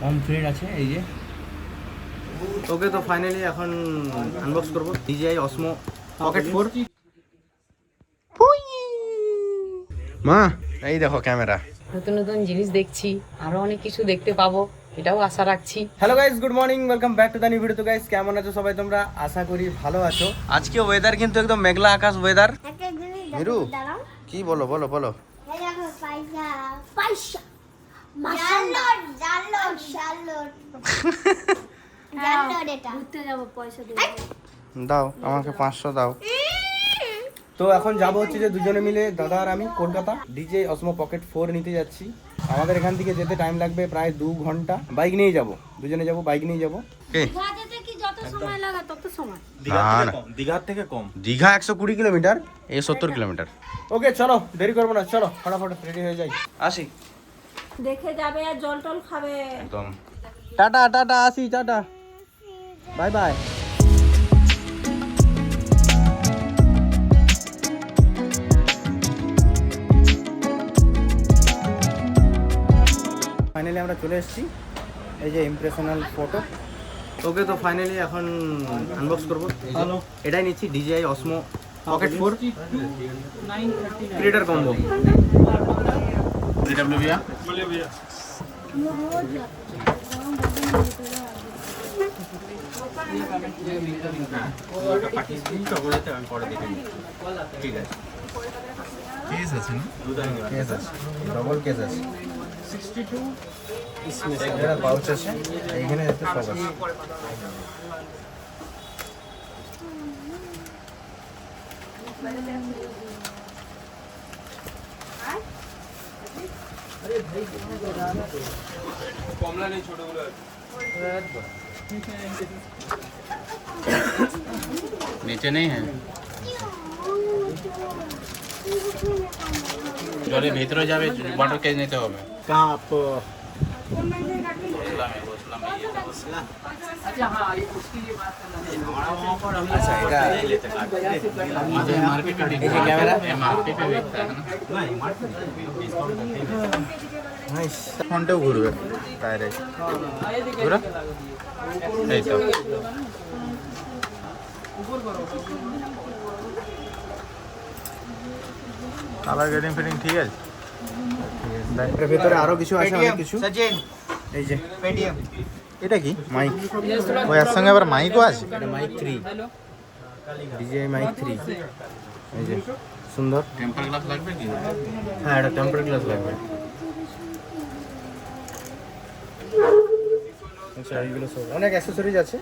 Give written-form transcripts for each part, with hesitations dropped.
Complete আছে এই যে। ওকে, তো ফাইনালি এখন আনবক্স করবো DJI Osmo Pocket 4। মা এই দেখো ক্যামেরা। নতুন নতুন জিনিস দেখছি, আরো অনেক কিছু দেখতে পাবো, এটাও আশা রাখছি। Hello guys, good morning, welcome back to the new video. তো গাইস কেমন আছো সবাই তোমরা? আশা করি ভালো আছো। আজকে ওয়েদার কিন্তু একদম মেঘলা আকাশ ওয়েদার। মিরু কি বলো বলো বলো। দাও আমাকে 500 দাও। তো এখন যাব হচ্ছে যে দুজনে মিলে দাদা আর আমি কলকাতা DJI Osmo Pocket 4 নিতে যাচ্ছি। আমাদের এখান থেকে যেতে টাইম লাগবে প্রায় 2 ঘন্টা। বাইক নিয়ে যাব, দুজনে যাব, বাইক নিয়ে যাব। দীঘার থেকে কম। দীঘা 120 কিলোমিটার, এই 70 কিলোমিটার। ওকে চলো, দেরি করবো না, চলো ফটাফট রেডি হয়ে যাই। আসি, দেখে যাবে আর জল টল খাবে। একদম টাটা টাটা, আসি টাটা, বাই বাই। ফাইনালি আমরা চলে এসেছি, এই যে ইমপ্রেশনাল ফটো। ওকে, তো ফাইনালি এখন আনবক্স করবো। এটাই নিচ্ছি DJI Osmo Pocket 4 creator combo. Case আছে না? কেস আছে, ডবল কেস আছে, 62 এটা পাউচ আছে, এইখানে সব আছে। नीचे नहीं है, জলের ভেতরে যাবে, ওয়াটার কেজ নিতে হবে। কাপ अच्छा এটা मार्केट में ये कैमरा MRP पे बिकता है ना। नाइस। ফ্রন্টেও ঘুরবে টায়ারে, ঘুরা এই তো। কালার গ্রেডিং ফিটিং ঠিক আছে। এর ভিতরে আরো কিছু আছে, অনেক কিছু। এই যে এটা কি মাইক, ওই এর সঙ্গে আবার মাইকও আছে। এটা মাইক 3, DJI মাইক 3। এই যে সুন্দর। টেম্পার গ্লাস লাগবে কি? হ্যাঁ, এটা টেম্পার গ্লাস লাগবে। আচ্ছা, এইগুলো সব অনেক অ্যাকসেসরিজ আছে।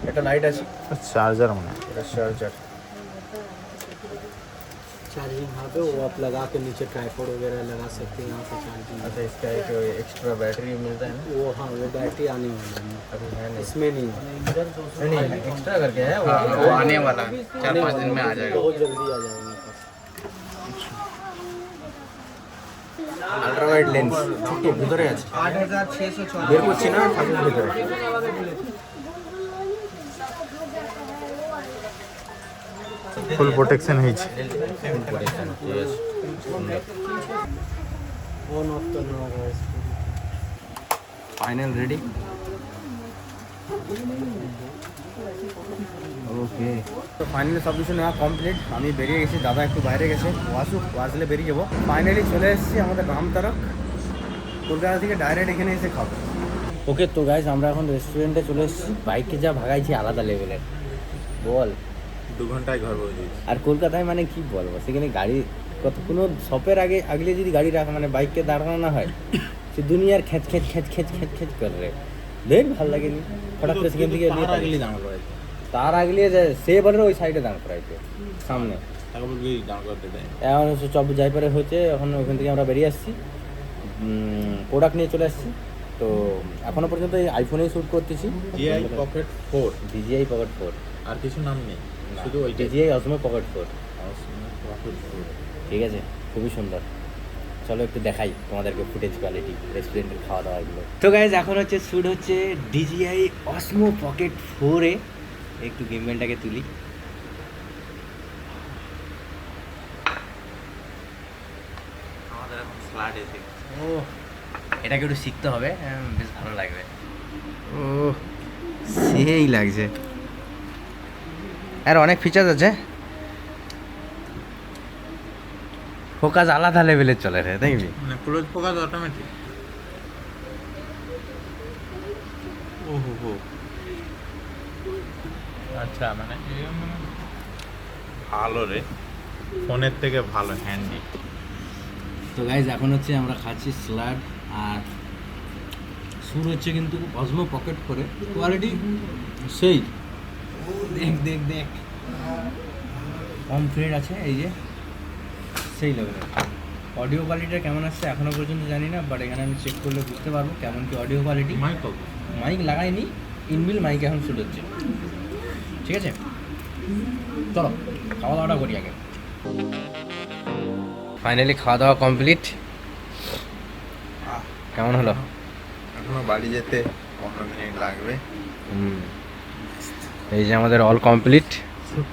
এটা লাইট আছে, চার্জার মনে হয়। এটা চার্জার। चार्जिंग यहाँ पे वो आप लगा के नीचे ट्राइपॉड वगैरह लगा सकते हैं यहाँ पे चार्जिंग। अच्छा, इसका एक एक्स्ट्रा बैटरी मिलता है ना? वो हाँ वो बैटरी आने वाला है, अभी है नहीं, इसमें नहीं है। नहीं एक्स्ट्रा करके है वो आने वाला है, 4-5 दिन में आ जाएगा। बहुत जल्दी आ जाएगा मेरे पास। Ultra wide lens. ঠিক আছে, ভিতরে আছে, 8600 বের করছি না, থাকুক ভিতরে। ফুল প্রোটেকশন হয়েছে। ऑन ऑफ करना होगा इसको। Final ready. ওকে, তো ফাইনালি সব কিছু নেওয়া কমপ্লিট। আমি বেরিয়ে গেছি, দাদা একটু বাইরে গেছে, ও আসুক, ও আসলে বেরিয়ে যাবো। ফাইনালি চলে এসেছি আমাদের রামতারক। কলকাতা থেকে ডাইরেক্ট এখানে এসে খাবো। ওকে, তো গাইস আমরা এখন রেস্টুরেন্টে চলে এসেছি। বাইকে যা ভাগাইছি আলাদা লেভেলের, বল। 2 ঘন্টায় ঘর পৌঁছে। আর কলকাতায় মানে কি বলবো, সেখানে গাড়ি কত কোনো শপের আগে আগলে যদি গাড়ি রাখা মানে বাইককে দাঁড়ানো না হয়, সে দুনিয়ার খেচ খেচ খেচ খেচ খেচ খেচ করে দেখ, ভালো লাগেনি। হঠাৎ করে সেখান থেকে তার আগলি দাঁড় করাইছে, তার আগলে সে বলে ওই সাইডে দাঁড় করাইছে সামনে। তাকে বলবি দাঁড় করতে দেয়। এখন চব যাই পারে হচ্ছে, এখন ওখান থেকে আমরা বেরিয়ে আসছি, প্রোডাক্ট নিয়ে চলে আসছি। তো এখনো পর্যন্ত এই আইফোনেই শ্যুট করতেছি। DJI Pocket 4, DJI Pocket 4, আর কিছু নাম নেই, শুধু ওইটা। DJI Osmo Pocket 4। ঠিক আছে, খুবই সুন্দর। চলো একটু দেখাই তোমাদেরকে ফুটেজ কোয়ালিটি, রেস্টুরেন্টের খাওয়া দাওয়াগুলো। তো গাইজ এখন হচ্ছে শ্যুট হচ্ছে DJI Osmo Pocket 4-এ। একটু গিম্বেলটাকে তুলি। আমাদের এখন ফ্ল্যাট এসে ও এটাকে একটু শিখতে হবে, বেশ ভালো লাগবে। ও সেই লাগছে, আর অনেক ফিচার্স আছে। ফোকাস আলাদা লেভেলের চলে রে, দেখবি? মানে ক্লোজ ফোকাস অটোমেটিক। ওহো, আচ্ছা, মানে ভালো রে, ফোনের থেকে ভালো, হ্যান্ডি। তো গাইজ এখন হচ্ছে আমরা খাচ্ছি স্যালাড, আর সুর হচ্ছে কিন্তু অজমো পকেট করে, কোয়ালিটি সেই দেখ দেখ দেখ, কমপ্লিট আছে এই যে সেই লেভেলের। অডিও কোয়ালিটিটা কেমন আসছে এখনো পর্যন্ত জানি না, বাট এখানে আমি চেক করলে বুঝতে পারবো কেমন কি অডিও কোয়ালিটি। মাইক লাগাইনি, ইনবিল মাইক এখন শুট হচ্ছে, ঠিক আছে? চলো খাওয়া দাওয়াটা করি আগে। ফাইনালি খাওয়া দাওয়া কমপ্লিট, কেমন হলো? এখনো বাড়ি যেতে 15 মিনিট লাগবে। এই যে আমাদের অল কমপ্লিট।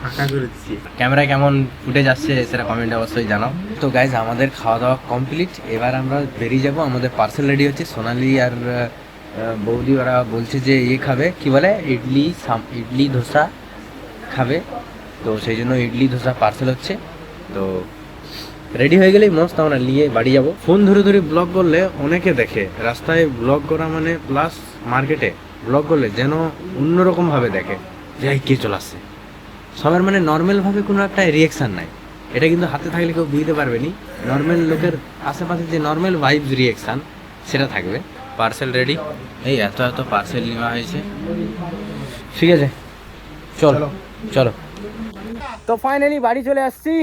ফাঁকা করে দিচ্ছি। ক্যামেরায় কেমন ফুটেজ আসছে সেটা কমেন্টে অবশ্যই জানাও। তো গাইজ আমাদের খাওয়া দাওয়া কমপ্লিট, এবার আমরা বেরিয়ে যাব। আমাদের পার্সেল রেডি হচ্ছে, সোনালি আর বৌদি ওরা বলছে যে ইয়ে খাবে, কি বলে, ইডলি ধোসা খাবে, তো সেই জন্য ইডলি ধোসা পার্সেল হচ্ছে। তো রেডি হয়ে গেলেই মস্ত আমরা নিয়ে বাড়ি যাব। ফোন ধরে ধরে ব্লগ করলে অনেকে দেখে, রাস্তায় ব্লগ করা মানে প্লাস মার্কেটে ব্লগ করলে যেন অন্যরকমভাবে দেখে যে কে চলে আসছে, সবার মানে নর্মালভাবে কোনো একটা রিয়াকশান নাই। এটা কিন্তু হাতে থাকলে কেউ বুঝতে পারবে নি, নর্মাল লোকের আশেপাশে যে নর্মাল ভাইবস রিয়াকশান সেটা থাকবে। পার্সেল রেডি, এই এত এত পার্সেল নেওয়া হয়েছে, ঠিক আছে চলো চলো। তো ফাইনালি বাড়ি চলে আসছি।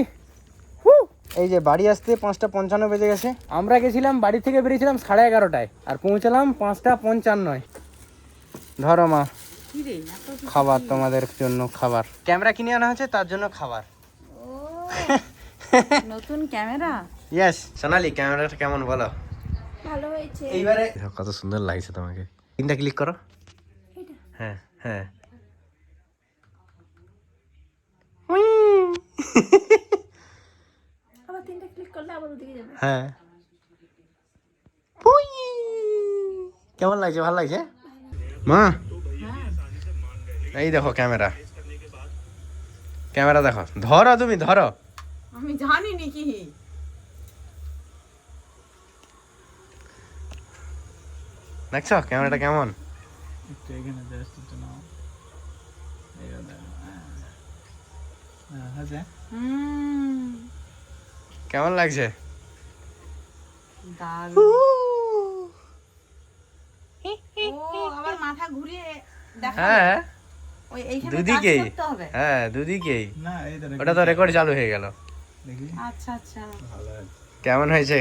এই যে বাড়ি আসতে 5:55 বেজে গেছে। আমরা গেছিলাম, বাড়ি থেকে বেরিয়েছিলাম 11:30টায়, আর পৌঁছালাম 5:55। ধরো মা খাবার, তোমাদের জন্য খাবার, ক্যামেরা কিনে আনা হয়েছে তার জন্য খাবার। নতুন ক্যামেরা, ইয়েস। সোনালি ক্যামেরাটা কেমন বলো? ভালো হয়েছে। এইবারে কত সুন্দর লাগছে তোমাকে। তিনটা ক্লিক করো। হ্যাঁ হ্যাঁ, আবার 3টা ক্লিক করলে আবার ওদিকে যাবে। হ্যাঁ, কেমন লাগছে? ভালো লাগছে মা? এই দেখো ক্যামেরা, ক্যামেরা দেখো, ধরো তুমি ধরো। আমি জানি নাকি দেখছো ক্যামেরাটা কেমন? কেমন লাগছে? আবার মাথা ঘুরিয়ে হ্যাঁ ওই এইখানে দুদিকেই, কাজ করতে হবে। হ্যাঁ দুদিকেই। ওটা তো রেকর্ড চালু হয়ে গেল। আচ্ছা আচ্ছা, কেমন হয়েছে?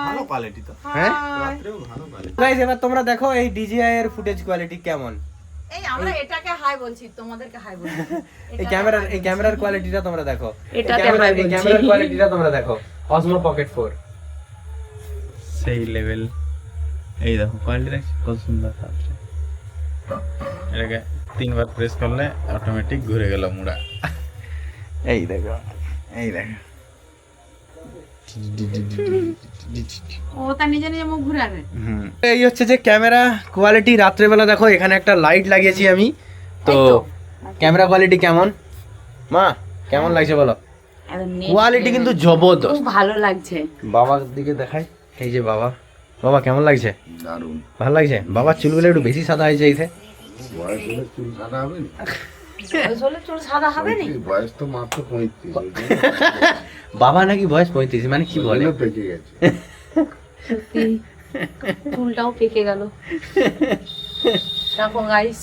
ভালো কোয়ালিটি তো, হ্যাঁ রাত্রেও ভালো কোয়ালিটি। গাইস এবার তোমরা দেখো এই DJI এর ফুটেজ কোয়ালিটি কেমন। এই আমরা এটাকে হাই বলছি, তোমাদেরকে হাই বলছি। এই ক্যামেরার কোয়ালিটিটা তোমরা দেখো, এটাকে হাই বলছি। ক্যামেরার কোয়ালিটিটা তোমরা দেখো। অসমো পকেট 4 সেই লেভেল। এই দেখো কোয়ালিটি দেখো কত সুন্দর থাকছে। এটাকে 3বার প্রেস করলে অটোমেটিক ঘুরে গেল মুড়া। এই দেখো, এই দেখো, ও তার নিজে নিজে মুখ ঘুরে আসে। এই হচ্ছে যে ক্যামেরা কোয়ালিটি। রাত্রেবেলা দেখো এখানে একটা লাইট লাগিয়েছি আমি। তো ক্যামেরা কোয়ালিটি কেমন মা? কেমন লাগছে বলো? কোয়ালিটি কিন্তু জবরদস্ত, খুব ভালো লাগছে। বাবার দিকে দেখাই, এই যে বাবা, বাবা কেমন লাগছে? দারুণ। ভালো লাগছে? বাবার চুলগুলো একটু বেশি সাদা হয়েছে এইতে। বয়স হলে চুল সাদা হবে না? বয়স হলে চুল সাদা হবে না? বয়স তো মাত্র 35। বাবা নাকি বয়স 35, মানে কি বলে? চুলও পেকে গেছে। সত্যি চুলটাও পেকে গেল। দেখো গাইস,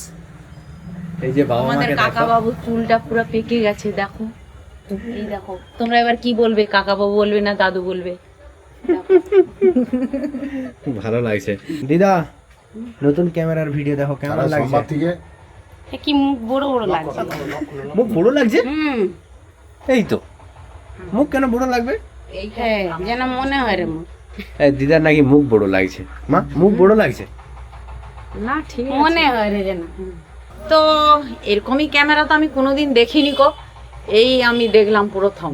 এই যে বাবা আমাদের মাকে কাকা দেখো, বাবুর চুলটা পুরো পেকে গেছে। দেখো, এই দেখো। তোমরা এবার কি বলবে? কাকা বাবু বলবে না দাদু বলবে? ভালো লাগছে। দিদা নতুন ক্যামেরার ভিডিও দেখো কেমন সারা লাগছে? সোমবার থেকে কি মুখ বড় বড় লাগছে। মুখ বড় লাগছে? হুম, এই তো, মুখ কেন বড় লাগবে? হ্যাঁ যেন মনে হয় রে মুখ। এই দিদার নাকি মুখ বড় লাগছে। মা মুখ বড় লাগছে? না ঠিক মনে হয় রে যেন। তো এরকমই ক্যামেরা তো আমি কোনোদিন দেখিনি কো, এই আমি দেখলাম প্রথম।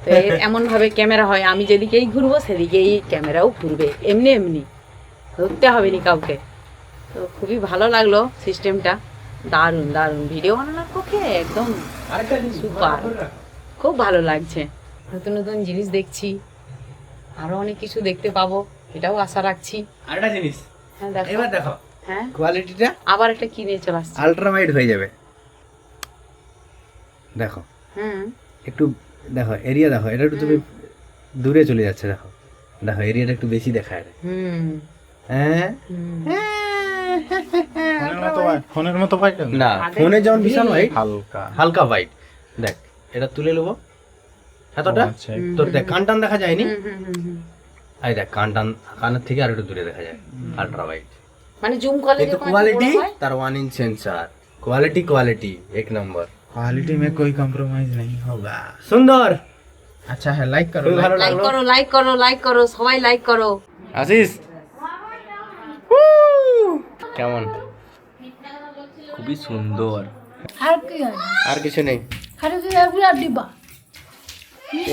তো এমন ভাবে ক্যামেরা হয়, আমি যেদিকেই ঘুরবো সেদিকেই ক্যামেরাও ঘুরবে, এমনি এমনি। ধরতে হবে নি কাউকে। তো খুবই ভালো লাগলো সিস্টেমটা, দারুণ দারুণ ভিডিও বানানোর পক্ষে একদম সুপার, খুব ভালো লাগছে। নতুন নতুন জিনিস দেখছি, আরো অনেক কিছু দেখতে পাবো এটাও আশা রাখছি। আরেকটা জিনিস, হ্যাঁ দেখো, এবার দেখো হ্যাঁ কোয়ালিটিটা আবার একটা কিনে চলে আসছে। আলট্রা ওয়াইড হয়ে যাবে। দেখো হুম একটু দেখো এরিয়া, দেখো এটা একটু তুমি দূরে চলে যাচ্ছে, দেখো দেখো এরিয়াটা একটু বেশি দেখায়। হুম হ্যাঁ ফোনের মতো হোয়াইট না, ফোনে যেমন ভীষণ হোয়াইট, হালকা হালকা হোয়াইট। দেখ এটা তুলে নেবো এতটা, আচ্ছা তোর দেখ কান টান দেখা যায়নি, হুম। এই দেখ কান টান, কানের থেকে আর একটু দূরে দেখা যায় আলট্রা ওয়াইড। মানে জুম করলে কিন্তু কোয়ালিটি তার 1 इंच सेंसर, क्वालिटी एक नंबर। क्वालिटी में कोई कॉम्प्रोमाइज नहीं होगा। সুন্দর, अच्छा है, लाइक करो। খুবই ভালো লাইক লাগলো। করো, লাইক করো, লাইক করো, সবাই লাইক করো। আশিস কেমন? খুবই সুন্দর। আর কি হয়? আর কিছু নেই, আর কি এগুলা ডিব্বা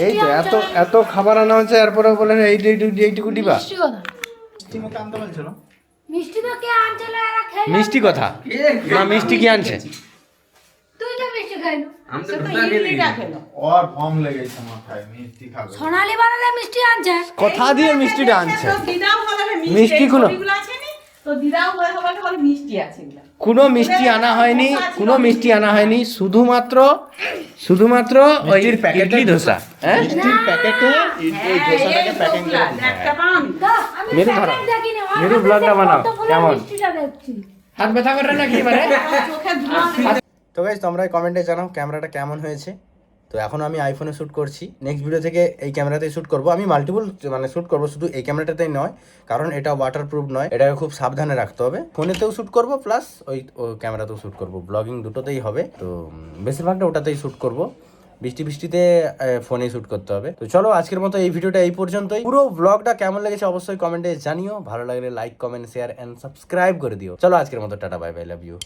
এই তো এত এত খাবার আনা হচ্ছে, এরপরে বলেন এইটুকু দিবা। মিষ্টি কথা, চিমকে আনতে বলছিল। মিষ্টি তো কে আনছিল এরা খেয়ে মিষ্টি কথা না, মিষ্টি কি আনছে? তুই তো মিষ্টি খাইলো और फॉर्म लगे छै माথায় মিষ্টি খাবে। সোনালি বানালে মিষ্টি আনছে। কথা দিয়ে মিষ্টিটা আনছে। মিষ্টি মিষ্টি কোনো? আছে নি তো দিদাও বলে সবাইকে বলে মিষ্টি আছে এগুলা। কোনো মিষ্টি আনা হয়নি, কোনো মিষ্টি আনা হয়নি, শুধুমাত্র ওই ইডলি ধোসা। হ্যাঁ মিষ্টির প্যাকেটে এই দোসাটাকে প্যাকিং করে দিতে হয়। একটা পান দাও, আমি মেরু সামনে ধরো। দেখিনি, আমার মেরু কাছে ব্লগটা বানাও, কতগুলো কেমন? মিষ্টিটা দেখছি। হাত ব্যথা করে নাকি মানে? চোখে ধোঁয়া। তো গাইস তোমরা কমেন্টে জানাও ক্যামেরাটা কেমন হয়েছে। তো এখন আমি আইফোনে শ্যুট করছি, নেক্সট ভিডিও থেকে এই ক্যামেরাতেই শ্যুট করব। আমি মাল্টিপল মানে শ্যুট করব, শুধু এই ক্যামেরাটাতেই নয়, কারণ এটা ওয়াটারপ্রুফ নয়, এটাকে খুব সাবধানে রাখতে হবে। ফোনেতেও শ্যুট করব প্লাস ওই ক্যামেরাতেও শ্যুট করব, ব্লগিং দুটোতেই হবে। তো বেশিরভাগটা ওটাতেই শ্যুট করব, বৃষ্টিতে ফোনেই শ্যুট করতে হবে। তো চলো আজকের মতো এই ভিডিওটা এই পর্যন্তই। পুরো ব্লগটা কেমন লেগেছে অবশ্যই কমেন্টে জানিও, ভালো লাগলে like comment share and subscribe করে দিও। চলো আজকের মতো টাটা বাই বাই, লাভ ইউ।